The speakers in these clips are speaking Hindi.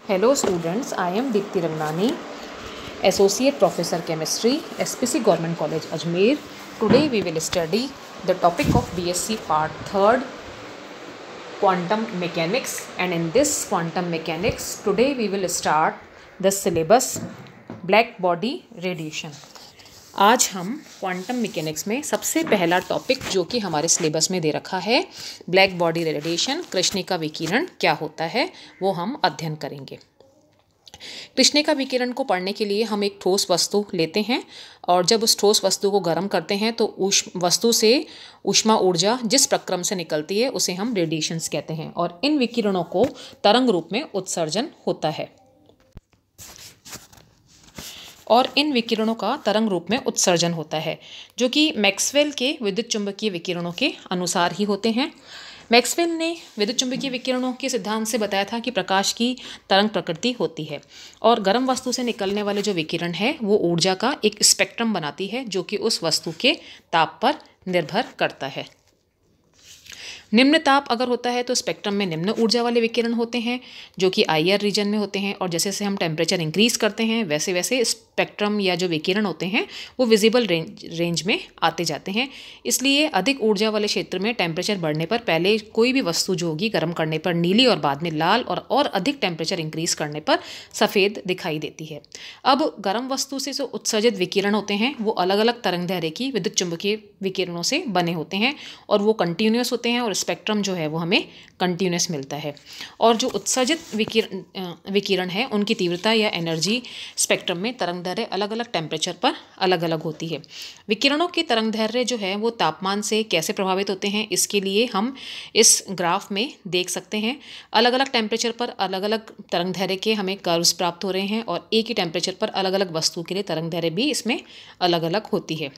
Hello students, I am Deepti Rangnani, Associate Professor Chemistry, SPC Government College Ajmer. Today we will study the topic of BSc Part 3rd, Quantum Mechanics, and in this Quantum Mechanics, today we will start the syllabus Black Body Radiation. आज हम क्वांटम मैकेनिक्स में सबसे पहला टॉपिक जो कि हमारे सिलेबस में दे रखा है ब्लैक बॉडी रेडिएशन, कृष्णिका विकिरण क्या होता है वो हम अध्ययन करेंगे। कृष्णिका विकिरण को पढ़ने के लिए हम एक ठोस वस्तु लेते हैं और जब उस ठोस वस्तु को गर्म करते हैं तो उस वस्तु से ऊष्मा ऊर्जा जिस प्रक्रम से निकलती है उसे हम रेडिएशंस कहते हैं और इन विकिरणों को तरंग रूप में उत्सर्जन होता है जो कि मैक्सवेल के विद्युत चुंबकीय विकिरणों के अनुसार ही होते हैं। मैक्सवेल ने विद्युत चुंबकीय विकिरणों के सिद्धांत से बताया था कि प्रकाश की तरंग प्रकृति होती है और गर्म वस्तु से निकलने वाले जो विकिरण है वो ऊर्जा का एक स्पेक्ट्रम बनाती है जो कि उस वस्तु के ताप पर निर्भर करता है। निम्न ताप अगर होता है तो स्पेक्ट्रम में निम्न ऊर्जा वाले विकिरण होते हैं जो कि IR रीजन में होते हैं और जैसे जैसे हम टेम्परेचर इंक्रीज़ करते हैं वैसे वैसे स्पेक्ट्रम या जो विकिरण होते हैं वो विजिबल रेंज में आते जाते हैं। इसलिए अधिक ऊर्जा वाले क्षेत्र में टेम्परेचर बढ़ने पर पहले कोई भी वस्तु जो होगी गर्म करने पर नीली और बाद में लाल और अधिक टेम्परेचर इंक्रीज़ करने पर सफ़ेद दिखाई देती है। अब गर्म वस्तु से जो उत्सर्जित विकिरण होते हैं वो अलग अलग तरंगदैर्घ्य की विद्युत चुंबकीय विकिरणों से बने होते हैं और वो कंटिन्यूस होते हैं और स्पेक्ट्रम जो है वो हमें कंटिन्यूस मिलता है। और जो उत्सर्जित विकिरण है उनकी तीव्रता या एनर्जी स्पेक्ट्रम में तरंगदैर्घ्य अलग अलग टेम्परेचर पर अलग अलग होती है। विकिरणों की तरंगदैर्घ्य जो है वो तापमान से कैसे प्रभावित होते हैं इसके लिए हम इस ग्राफ में देख सकते हैं। अलग अलग टेम्परेचर पर अलग अलग तरंगदैर्घ्य के हमें कर्व्स प्राप्त हो रहे हैं और एक ही टेम्परेचर पर अलग अलग वस्तु के लिए तरंगदैर्घ्य भी इसमें अलग अलग होती है।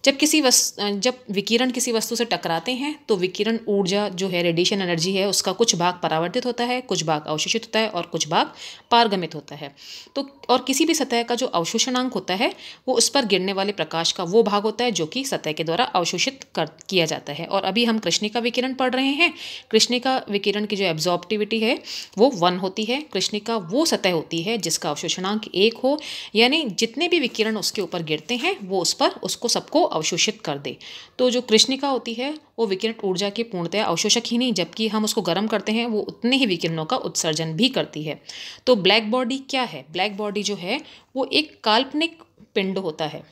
जब विकिरण किसी वस्तु से टकराते हैं तो विकिरण ऊर्जा जो है रेडिएशन एनर्जी है उसका कुछ भाग परावर्तित होता है, कुछ भाग अवशोषित होता है और कुछ भाग पारगमित होता है। तो और किसी भी सतह का जो अवशोषणांक होता है वो उस पर गिरने वाले प्रकाश का वो भाग होता है जो कि सतह के द्वारा अवशोषित किया जाता है। और अभी हम कृष्णिका विकिरण पढ़ रहे हैं। कृष्णिका विकिरण की जो एब्जॉर्प्टिविटी है वो 1 होती है। कृष्णिका वो सतह होती है जिसका अवशोषणांक 1 हो, यानी जितने भी विकिरण उसके ऊपर गिरते हैं वो उसको सबको अवशोषित कर दे। तो जो कृष्णिका होती है वो विकिरण ऊर्जा की पूर्णतया अवशोषक ही नहीं, जबकि हम उसको गर्म करते हैं वो उतने ही विकिरणों का उत्सर्जन भी करती है। तो ब्लैक बॉडी क्या है? ब्लैक बॉडी जो है वो एक काल्पनिक पिंड होता है,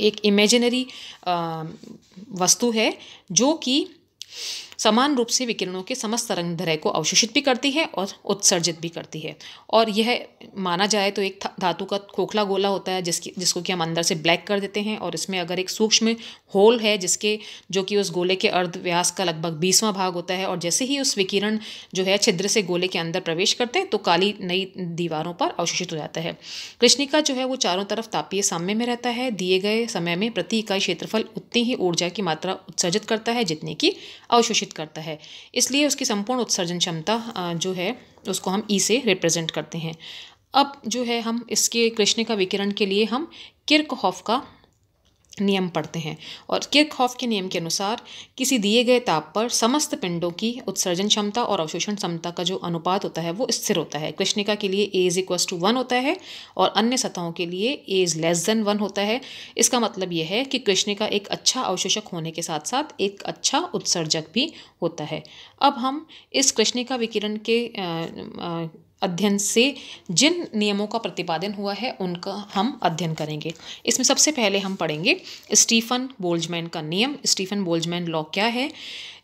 एक इमेजिनरी वस्तु है जो कि समान रूप से विकिरणों के समस्त तरंगदैर्घ्य को अवशोषित भी करती है और उत्सर्जित भी करती है। और यह माना जाए तो एक धातु का खोखला गोला होता है जिसको कि हम अंदर से ब्लैक कर देते हैं और इसमें अगर एक सूक्ष्म होल है जो कि उस गोले के अर्ध व्यास का लगभग 20वां भाग होता है और जैसे ही उस विकिरण जो है छिद्र से गोले के अंदर प्रवेश करते हैं तो काली नई दीवारों पर अवशोषित हो जाता है। कृष्णिका जो है वो चारों तरफ तापीय साम्य में रहता है। दिए गए समय में प्रति इकाई क्षेत्रफल उतनी ही ऊर्जा की मात्रा उत्सर्जित करता है जितनी की अवशोषित करता है। इसलिए उसकी संपूर्ण उत्सर्जन क्षमता जो है उसको हम E से रिप्रेजेंट करते हैं। अब जो है हम इसके कृष्णिका विकिरण के लिए हम किरचॉफ का नियम पढ़ते हैं और किरचॉफ के नियम के अनुसार किसी दिए गए ताप पर समस्त पिंडों की उत्सर्जन क्षमता और अवशोषण क्षमता का जो अनुपात होता है वो स्थिर होता है। कृष्णिका के लिए A = 1 होता है और अन्य सतहों के लिए A < 1 होता है। इसका मतलब यह है कि कृष्णिका एक अच्छा अवशोषक होने के साथ साथ एक अच्छा उत्सर्जक भी होता है। अब हम इस कृष्णिका विकिरण के अध्ययन से जिन नियमों का प्रतिपादन हुआ है उनका हम अध्ययन करेंगे। इसमें सबसे पहले हम पढ़ेंगे स्टीफन बोल्ट्जमैन का नियम। स्टीफन बोल्ट्जमैन लॉ क्या है?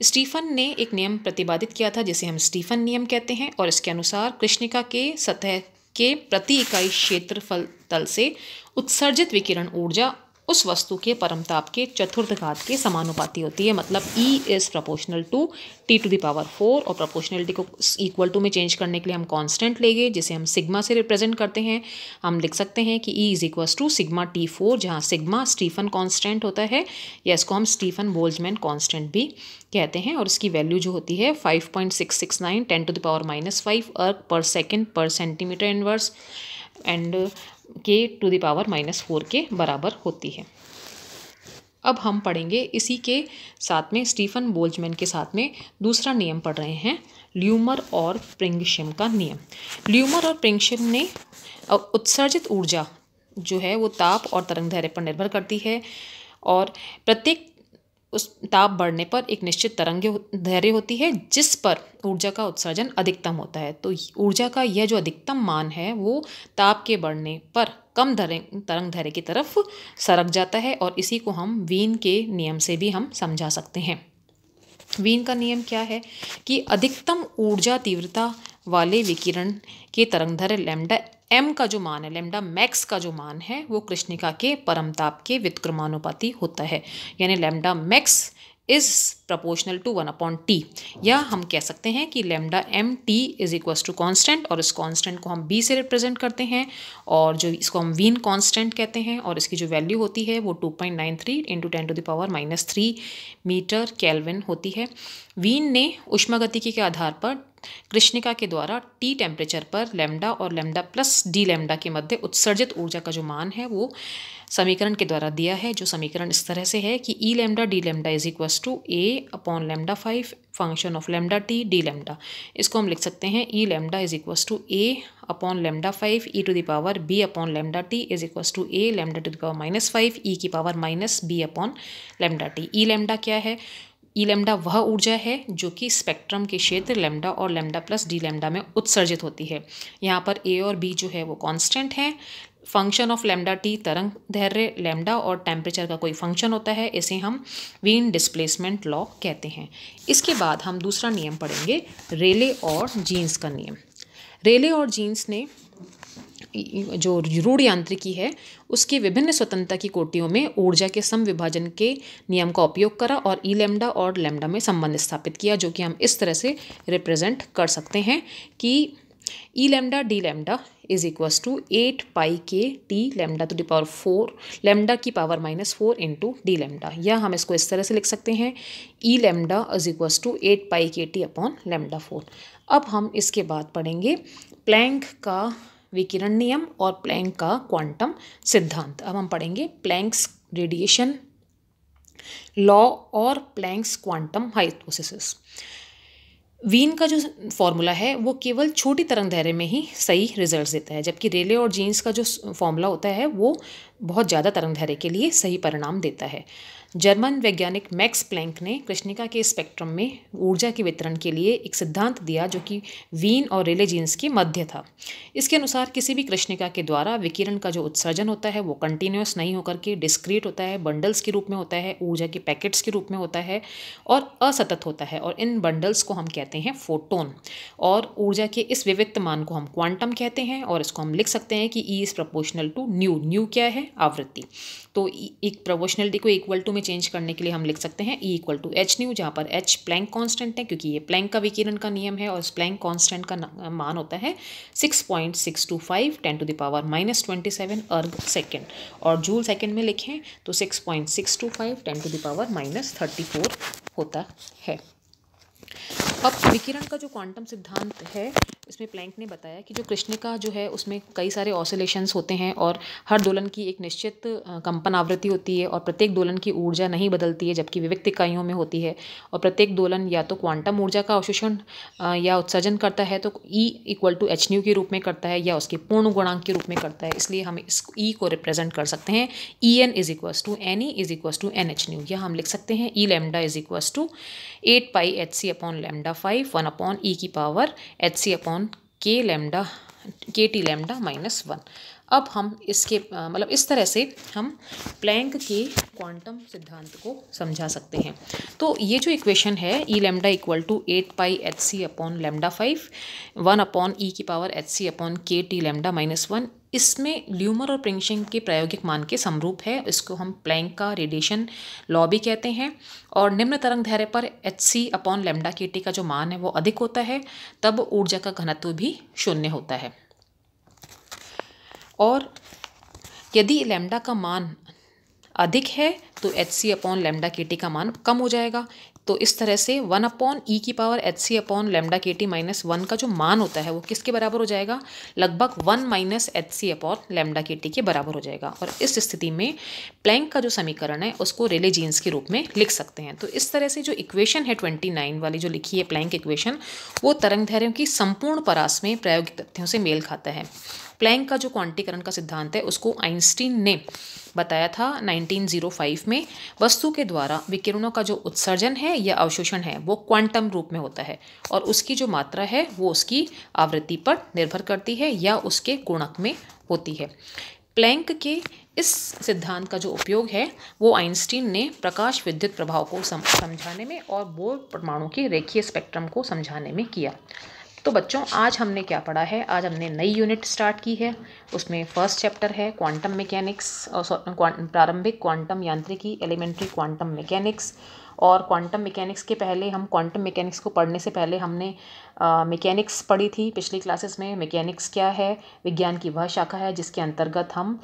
स्टीफन ने एक नियम प्रतिपादित किया था जिसे हम स्टीफन नियम कहते हैं और इसके अनुसार कृष्णिका के सतह के प्रति इकाई क्षेत्रफल तल से उत्सर्जित विकिरण ऊर्जा उस वस्तु के परमताप के चतुर्थ घात के समानुपाती होती है। मतलब E is proportional to T⁴ और प्रोपोर्शनलिटी को इक्वल टू में चेंज करने के लिए हम कांस्टेंट लेंगे जिसे हम सिग्मा से रिप्रेजेंट करते हैं। हम लिख सकते हैं कि E = σT4 जहाँ सिग्मा स्टीफन कांस्टेंट होता है या इसको हम स्टीफन बोल्ट्जमैन कांस्टेंट भी कहते हैं और इसकी वैल्यू जो होती है 5.669 10⁻⁵ अर्क पर सेकेंड पर सेंटीमीटर इनवर्स एंड K⁻⁻4 के बराबर होती है। अब हम पढ़ेंगे इसी के साथ में स्टीफन बोल्ट्जमैन के साथ में दूसरा नियम पढ़ रहे हैं ल्यूमर और प्रिंगशिम का नियम। ल्यूमर और प्रिंगशिम ने उत्सर्जित ऊर्जा जो है वो ताप और तरंगदैर्घ्य पर निर्भर करती है, और प्रत्येक उस ताप बढ़ने पर एक निश्चित तरंगदैर्घ्य होती है जिस पर ऊर्जा का उत्सर्जन अधिकतम होता है। तो ऊर्जा का यह जो अधिकतम मान है वो ताप के बढ़ने पर कम तरंगदैर्घ्य की तरफ सरक जाता है, और इसी को हम वीन के नियम से भी हम समझा सकते हैं। वीन का नियम क्या है कि अधिकतम ऊर्जा तीव्रता वाले विकिरण के तरंगदैर्घ्य लैम्डा एम का जो मान है, लैम्डा मैक्स का जो मान है, वो कृष्णिका के परमताप के व्युत्क्रमानुपाती होता है, यानी lambda max is proportional to 1/T। या हम कह सकते हैं कि lambda M T is equals to constant, और इस कॉन्स्टेंट को हम बी से रिप्रेजेंट करते हैं, और जो इसको हम वीन कॉन्स्टेंट कहते हैं, और इसकी जो वैल्यू होती है वो 2.93 × 10⁻³ मीटर केल्विन होती है। वीन ने ऊष्मागतिकी के आधार पर कृष्णिका के द्वारा टी टेम्परेचर पर लैम्डा और लैम्डा प्लस डी लैम्डा के मध्य उत्सर्जित ऊर्जा का जो मान है वो समीकरण के द्वारा दिया है, जो समीकरण इस तरह से है कि E lambda D lambda is equals to A/λ5 function of lambda T D lambda. इसको हम लिख सकते हैं E lambda is equals to A/λ5 e⁻b/λ is equals to A λ⁻⁻5 e⁻b/λ। E lambda क्या है? ई लैम्डा वह ऊर्जा है जो कि स्पेक्ट्रम के क्षेत्र लैम्डा और लैम्डा प्लस डी लैम्डा में उत्सर्जित होती है। यहाँ पर ए और बी जो है वो कांस्टेंट है। फंक्शन ऑफ लैम्डा टी तरंगदैर्घ्य लैम्डा और टेम्परेचर का कोई फंक्शन होता है, इसे हम वीन डिस्प्लेसमेंट लॉ कहते हैं। इसके बाद हम दूसरा नियम पढ़ेंगे, रेले और जीन्स का नियम। रेले और जीन्स ने जो रूढ़ यांत्रिकी है उसकी विभिन्न स्वतंत्रता की कोटियों में ऊर्जा के समविभाजन के नियम का उपयोग करा और ई लैम्डा और लैम्डा में संबंध स्थापित किया, जो कि हम इस तरह से रिप्रेजेंट कर सकते हैं कि E lambda D lambda is equals to 8π/T λ⁴ lambda की पावर -4 इंटू डी लैम्डा, या हम इसको इस तरह से लिख सकते हैं E lambda is equals to 8π/T/λ⁴। अब हम इसके बाद पढ़ेंगे प्लैंक का विकिरण नियम और प्लैंक का क्वांटम सिद्धांत। अब हम पढ़ेंगे प्लैंक्स रेडिएशन लॉ और प्लैंक्स क्वांटम हाइपोथेसिस। वीन का जो फॉर्मूला है वो केवल छोटी तरंगदैर्घ्य में ही सही रिजल्ट देता है, जबकि रेले और जीन्स का जो फॉर्मूला होता है वो बहुत ज़्यादा तरंगदैर्घ्य के लिए सही परिणाम देता है। जर्मन वैज्ञानिक मैक्स प्लैंक ने कृष्णिका के स्पेक्ट्रम में ऊर्जा के वितरण के लिए एक सिद्धांत दिया जो कि वीन और रेले जीन्स के मध्य था। इसके अनुसार किसी भी कृष्णिका के द्वारा विकिरण का जो उत्सर्जन होता है वो कंटिन्यूस नहीं होकर के डिस्क्रीट होता है, बंडल्स के रूप में होता है, ऊर्जा के पैकेट्स के रूप में होता है और असतत होता है, और इन बंडल्स को हम कहते हैं फोटोन। और ऊर्जा के इस विविक्त मान को हम क्वांटम कहते हैं, और इसको हम लिख सकते हैं कि E is proportional to nu. Nu क्या है? आवृत्ति। तो एक प्रोपोर्शनलिटी को इक्वल टू में चेंज करने के लिए हम लिख सकते हैं E equal to H nu, जहाँ पर एच प्लैंक कांस्टेंट है क्योंकि ये प्लैंक का विकिरण का नियम है, और इस प्लैंक कांस्टेंट का मान होता है 6.625 10⁻27 अर्ग सेकेंड, और जूल सेकेंड में लिखें तो 6.625 10⁻34 होता है। अब विकिरण का जो क्वांटम सिद्धांत है इसमें प्लैंक ने बताया कि जो कृष्णिका जो है उसमें कई सारे ऑसिलेशंस होते हैं और हर दोलन की एक निश्चित कंपन आवृत्ति होती है, और प्रत्येक दोलन की ऊर्जा नहीं बदलती है जबकि विविक्त इकाइयों में होती है, और प्रत्येक दोलन या तो क्वांटम ऊर्जा का अवशोषण या उत्सर्जन करता है तो E equal to H nu के रूप में करता है या उसके पूर्ण गुणांक के रूप में करता है। इसलिए हम इस ई को रिप्रेजेंट कर सकते हैं E N is equals to N E is equals to N H nu, या हम लिख सकते हैं E lambda is equals to 8πhc/λ5 1/e⁻ अब हम इसके मतलब इस तरह से हम प्लैंक के क्वांटम सिद्धांत को समझा सकते हैं। तो ये जो इक्वेशन है ई lambda equal to 8πhc/λ5 1/e⁻hc/kT⁻⁻1, इसमें ल्यूमर और प्रिंगशिम के प्रायोगिक मान के समरूप है। इसको हम प्लैंक का रेडिएशन लॉ भी कहते हैं, और निम्न तरंगदैर्घ्य पर hc/λ/kT का जो मान है वो अधिक होता है, तब ऊर्जा का घनत्व भी शून्य होता है। और यदि लैम्डा का मान अधिक है तो तो hc/λ/kT का मान कम हो जाएगा। तो इस तरह से 1/e⁻hc/λ/kT-1 का जो मान होता है वो किसके बराबर हो जाएगा, लगभग 1 - hc/λ/kT के बराबर हो जाएगा। और इस स्थिति में प्लैंक का जो समीकरण है उसको रेले जीन्स के रूप में लिख सकते हैं। तो इस तरह से जो इक्वेशन है 29 वाली जो लिखी है प्लैंक इक्वेशन, वो तरंग दैर्ध्यों की संपूर्ण परास में प्रायोगिक तथ्यों से मेल खाता है। प्लैंक का जो क्वांटीकरण का सिद्धांत है उसको आइंस्टीन ने बताया था 1905 में। वस्तु के द्वारा विकिरणों का जो उत्सर्जन है या अवशोषण है वो क्वांटम रूप में होता है और उसकी जो मात्रा है वो उसकी आवृत्ति पर निर्भर करती है या उसके गुणक में होती है। प्लैंक के इस सिद्धांत का जो उपयोग है वो आइंस्टीन ने प्रकाश विद्युत प्रभाव को समझाने में और बोर परमाणु के रेखीय स्पेक्ट्रम को समझाने में किया। तो बच्चों आज हमने क्या पढ़ा है, आज हमने नई यूनिट स्टार्ट की है। उसमें फर्स्ट चैप्टर है क्वांटम मैकेनिक्स, प्रारंभिक क्वांटम यांत्रिकी, एलिमेंट्री क्वांटम मैकेनिक्स। और क्वांटम मैकेनिक्स के पहले हम क्वांटम मैकेनिक्स को पढ़ने से पहले हमने मैकेनिक्स पढ़ी थी पिछली क्लासेस में। मैकेनिक्स क्या है, विज्ञान की वह शाखा है जिसके अंतर्गत हम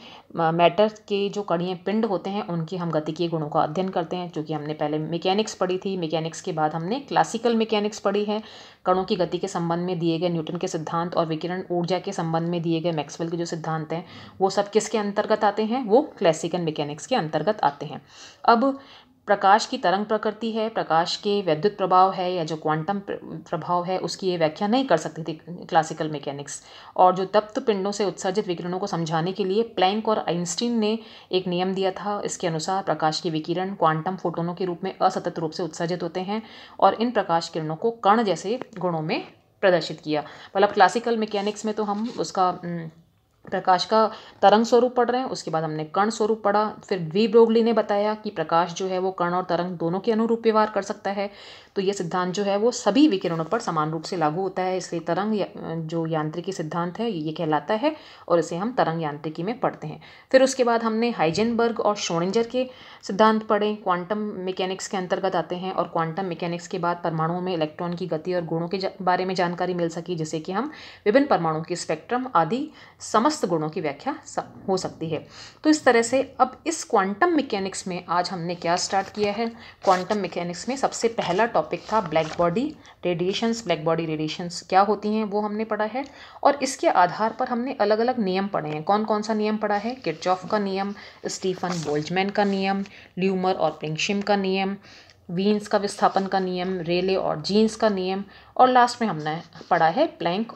मैटर के जो कणीय पिंड होते हैं उनकी हम गतिकीय गुणों का अध्ययन करते हैं। क्योंकि हमने पहले मैकेनिक्स पढ़ी थी, मैकेनिक्स के बाद हमने क्लासिकल मैकेनिक्स पढ़ी है। कणों की गति के संबंध में दिए गए न्यूटन के सिद्धांत और विकिरण ऊर्जा के संबंध में दिए गए मैक्सवेल के जो सिद्धांत हैं वो सब किसके अंतर्गत आते हैं, वो क्लासिकल मैकेनिक्स के अंतर्गत आते हैं। अब प्रकाश की तरंग प्रकृति है, प्रकाश के वैद्युत प्रभाव है या जो क्वांटम प्रभाव है उसकी ये व्याख्या नहीं कर सकती थी क्लासिकल मैकेनिक्स। और जो तप्त पिंडों से उत्सर्जित विकिरणों को समझाने के लिए प्लैंक और आइंस्टीन ने एक नियम दिया था। इसके अनुसार प्रकाश के विकिरण क्वांटम फोटोनों के रूप में असतत रूप से उत्सर्जित होते हैं और इन प्रकाश किरणों को कण जैसे गुणों में प्रदर्शित किया। मतलब क्लासिकल मैकेनिक्स में तो हम उसका प्रकाश का तरंग स्वरूप पढ़ रहे हैं, उसके बाद हमने कण स्वरूप पढ़ा। फिर वी ब्रोगली ने बताया कि प्रकाश जो है वो कण और तरंग दोनों के अनुरूप व्यवहार कर सकता है। तो ये सिद्धांत जो है वो सभी विकिरणों पर समान रूप से लागू होता है, इसलिए तरंग जो यांत्रिकी सिद्धांत है ये कहलाता है और इसे हम तरंग यांत्रिकी में पढ़ते हैं। फिर उसके बाद हमने हाइजेनबर्ग और श्रोडिंगर के सिद्धांत पढ़े, क्वांटम मैकेनिक्स के अंतर्गत आते हैं। और क्वांटम मैकेनिक्स के बाद परमाणुओं में इलेक्ट्रॉन की गति और गुणों के बारे में जानकारी मिल सकी, जिससे कि हम विभिन्न परमाणुओं की स्पेक्ट्रम आदि समस्त गुणों की व्याख्या हो सकती है। तो इस तरह से अब इस क्वांटम मैकेनिक्स में आज हमने क्या स्टार्ट किया है, क्वांटम मैकेनिक्स में सबसे पहला टॉपिक था black body radiations. Black body radiations क्या होती हैं वो हमने पढ़ा है और इसके आधार पर हमने अलग अलग नियम पढ़े हैं। कौन कौन सा नियम पढ़ा है, किरचॉफ का नियम, स्टीफन बोल्ट्जमैन का नियम, ल्यूमर और प्रिंगशिम का नियम, वीन्स का विस्थापन का नियम, रेले और जीन्स का नियम, और लास्ट में हमने पढ़ा है प्लैंक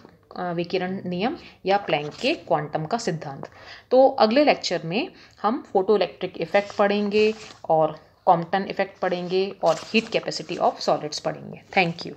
विकिरण नियम या प्लैंक के क्वांटम का सिद्धांत। तो अगले लेक्चर में हम फोटो इलेक्ट्रिक इफेक्ट पढ़ेंगे और कॉम्पटन इफेक्ट पढ़ेंगे और हीट कैपेसिटी ऑफ सॉलिड्स पढ़ेंगे। Thank you.